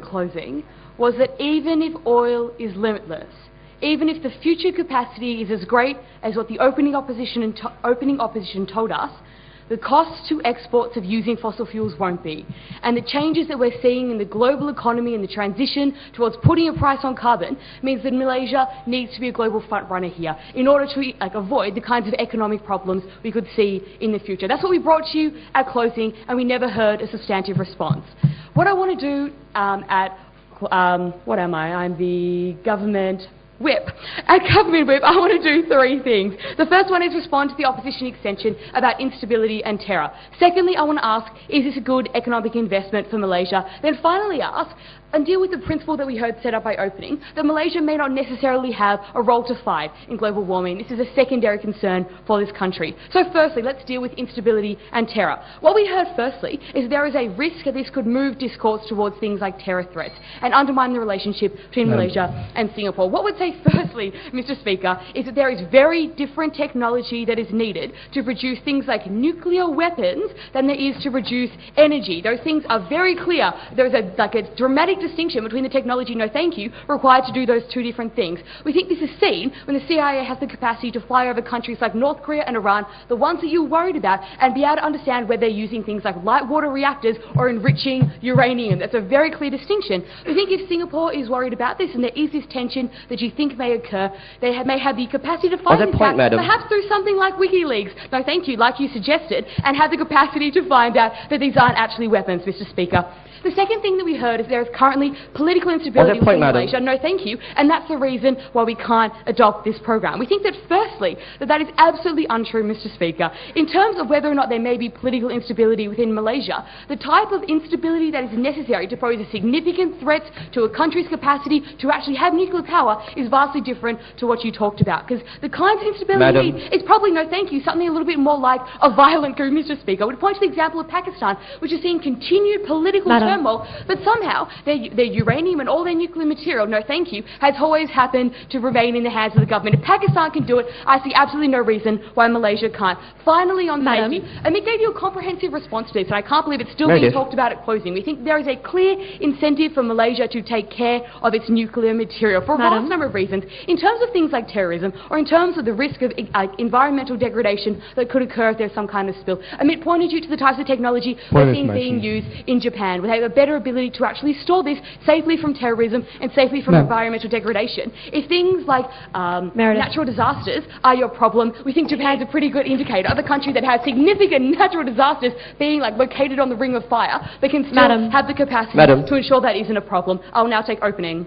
closing was that even if oil is limitless, even if the future capacity is as great as what the opening opposition told us, the costs to exports of using fossil fuels won't be. And the changes that we're seeing in the global economy and the transition towards putting a price on carbon means that Malaysia needs to be a global front runner here in order to avoid the kinds of economic problems we could see in the future. That's what we brought to you at closing, and we never heard a substantive response. What I want to do what am I? I'm the government whip. At Government Whip, I want to do three things. The first one is respond to the opposition extension about instability and terror. Secondly, I want to ask, is this a good economic investment for Malaysia? Then finally ask, and deal with the principle that we heard set up by opening, that Malaysia may not necessarily have a role to fight in global warming. This is a secondary concern for this country. So firstly, let's deal with instability and terror. What we heard firstly is there is a risk that this could move discourse towards things like terror threats and undermine the relationship between Malaysia and Singapore. What would say firstly, Mr. Speaker, is that there is very different technology that is needed to produce things like nuclear weapons than there is to produce energy. Those things are very clear. There is a dramatic distinction between the technology, no thank you, required to do those two different things. We think this is seen when the CIA has the capacity to fly over countries like North Korea and Iran, the ones that you're worried about, and be able to understand whether they're using things like light water reactors or enriching uranium. That's a very clear distinction. We think if Singapore is worried about this and there is this tension that you think may occur, they may have the capacity to find this out, perhaps through something like WikiLeaks, no thank you, like you suggested, and have the capacity to find out that these aren't actually weapons, Mr. Speaker. The second thing that we heard is there is currently political instability within Malaysia. No, thank you. And that's the reason why we can't adopt this program. We think that, firstly, that is absolutely untrue, Mr. Speaker. In terms of whether or not there may be political instability within Malaysia, the type of instability that is necessary to pose a significant threat to a country's capacity to actually have nuclear power is vastly different to what you talked about. Because the kinds of instability we need is probably, no, thank you, something a little bit more like a violent coup, Mr. Speaker. I would point to the example of Pakistan, which has seen continued political turmoil, but somehow their uranium and all their nuclear material, no thank you, has always happened to remain in the hands of the government. If Pakistan can do it, I see absolutely no reason why Malaysia can't. Finally, on safety, Amit gave you a comprehensive response to this, and I can't believe it's still being talked about at closing. We think there is a clear incentive for Malaysia to take care of its nuclear material for a vast number of reasons. In terms of things like terrorism, or in terms of the risk of environmental degradation that could occur if there's some kind of spill, Amit pointed you to the types of technology we're seeing being used in Japan, where they have a better ability to actually store this safely from terrorism and safely from environmental degradation. If things like natural disasters are your problem, we think Japan's a pretty good indicator of a country that has significant natural disasters being located on the ring of fire, but can still have the capacity to ensure that isn't a problem. I'll now take opening.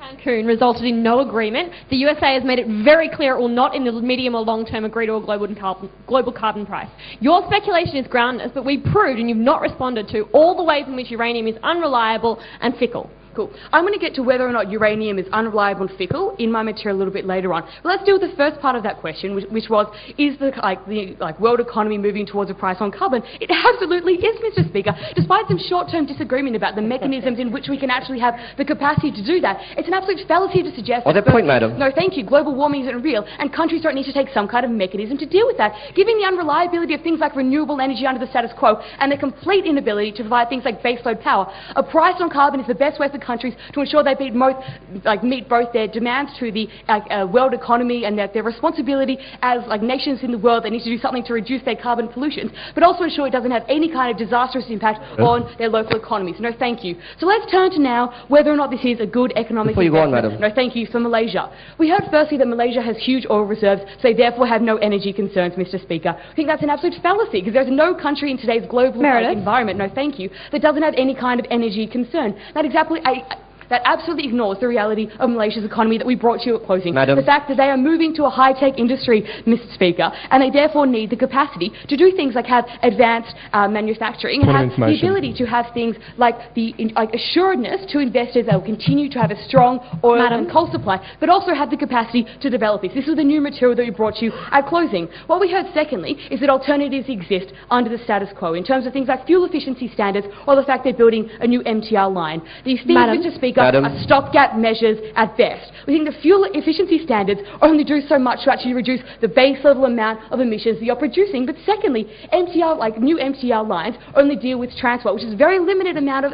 Cancun resulted in no agreement. The USA has made it very clear it will not in the medium or long term agree to a global carbon price. Your speculation is groundless, but we proved, and you've not responded to, all the ways in which uranium is unreliable and fickle. Cool. I'm going to get to whether or not uranium is unreliable and fickle in my material a little bit later on. But let's deal with the first part of that question, which was, is the world economy moving towards a price on carbon? It absolutely is, Mr. Speaker. Despite some short-term disagreement about the mechanisms in which we can actually have the capacity to do that, it's an absolute fallacy to suggest that no, thank you, global warming isn't real, and countries don't need to take some kind of mechanism to deal with that. Given the unreliability of things like renewable energy under the status quo and the complete inability to provide things like baseload power, a price on carbon is the best way for countries to ensure they meet both their demands to the world economy and their responsibility as nations in the world that need to do something to reduce their carbon pollution, but also ensure it doesn't have any kind of disastrous impact on their local economies. No, thank you. So let's turn to now whether or not this is a good economic investment. No, thank you, for Malaysia. We heard firstly that Malaysia has huge oil reserves, so they therefore have no energy concerns, Mr. Speaker. I think that's an absolute fallacy, because there's no country in today's global environment, no, thank you, that doesn't have any kind of energy concern. That absolutely ignores the reality of Malaysia's economy that we brought to you at closing. The fact that they are moving to a high-tech industry, Mr. Speaker, and they therefore need the capacity to do things like have advanced manufacturing and have the ability to have things like the assuredness to investors that will continue to have a strong oil and coal supply, but also have the capacity to develop this. This is the new material that we brought you at closing. What we heard secondly is that alternatives exist under the status quo in terms of things like fuel efficiency standards or the fact they're building a new MTR line. These things, Mr. Speaker, Speaker, are stopgap measures at best. We think the fuel efficiency standards only do so much to actually reduce the base level amount of emissions that you're producing. But secondly, MTR, like new MTR lines, only deal with transport, which is a very limited amount of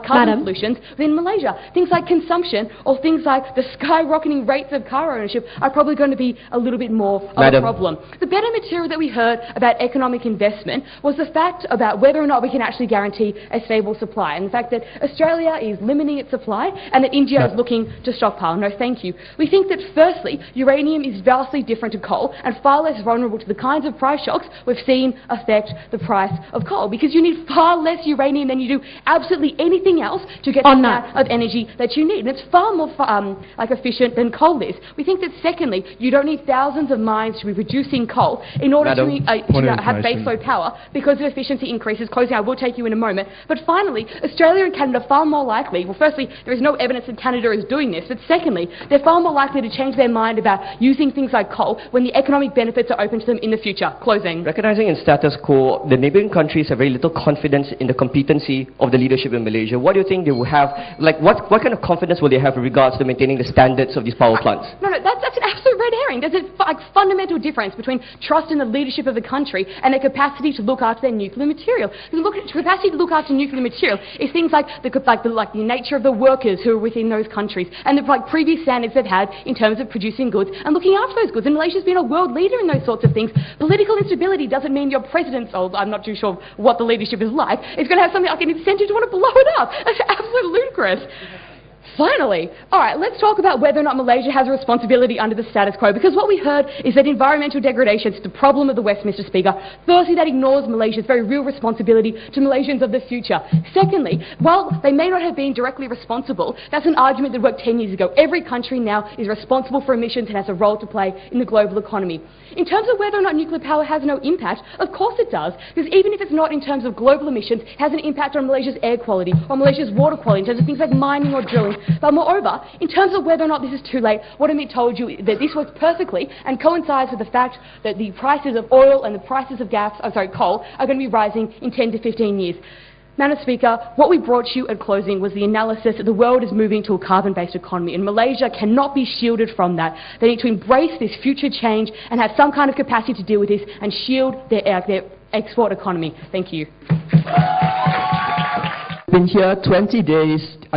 carbon pollutions within Malaysia. Things like consumption or things like the skyrocketing rates of car ownership are probably going to be a little bit more of a problem. The better material that we heard about economic investment was the fact about whether or not we can actually guarantee a stable supply, and the fact that Australia is limiting its supply and that India is looking to stockpile. No, thank you. We think that firstly, uranium is vastly different to coal and far less vulnerable to the kinds of price shocks we've seen affect the price of coal, because you need far less uranium than you do absolutely anything else to get the amount of energy that you need. And it's far more efficient than coal is. We think that secondly, you don't need thousands of mines to be producing coal in order to have baseload power because of efficiency increases. Closing, I will take you in a moment. But finally, Australia and Canada are far more likely, well firstly, there is no evidence that Canada is doing this, but secondly, they're far more likely to change their mind about using things like coal when the economic benefits are open to them in the future. Closing. Recognizing in status quo, the neighbouring countries have very little confidence in the competency of the leadership in Malaysia. What do you think they will have, what kind of confidence will they have in regards to maintaining the standards of these power plants? No, that's an absolute red herring. There's a fundamental difference between trust in the leadership of the country and their capacity to look after their nuclear material. The capacity to look after nuclear material is things like the nature of the workers who are within those countries and the previous standards they've had in terms of producing goods and looking after those goods. And Malaysia's been a world leader in those sorts of things. Political instability doesn't mean your president's, I'm not too sure what the leadership is like, it's going to have something like an incentive to want to blow it up. That's absolutely ludicrous. Finally, all right, let's talk about whether or not Malaysia has a responsibility under the status quo, because what we heard is that environmental degradation is the problem of the West, Mr. Speaker. Firstly, that ignores Malaysia's very real responsibility to Malaysians of the future. Secondly, while they may not have been directly responsible, that's an argument that worked 10 years ago. Every country now is responsible for emissions and has a role to play in the global economy. In terms of whether or not nuclear power has no impact, of course it does, because even if it's not in terms of global emissions, it has an impact on Malaysia's air quality or Malaysia's water quality, in terms of things like mining or drilling. But moreover, in terms of whether or not this is too late, what I told you that this works perfectly and coincides with the fact that the prices of oil and the prices of coal are going to be rising in 10 to 15 years. Madam Speaker, what we brought you at closing was the analysis that the world is moving to a carbon-based economy, and Malaysia cannot be shielded from that. They need to embrace this future change and have some kind of capacity to deal with this and shield their export economy. Thank you. Been here 20 days.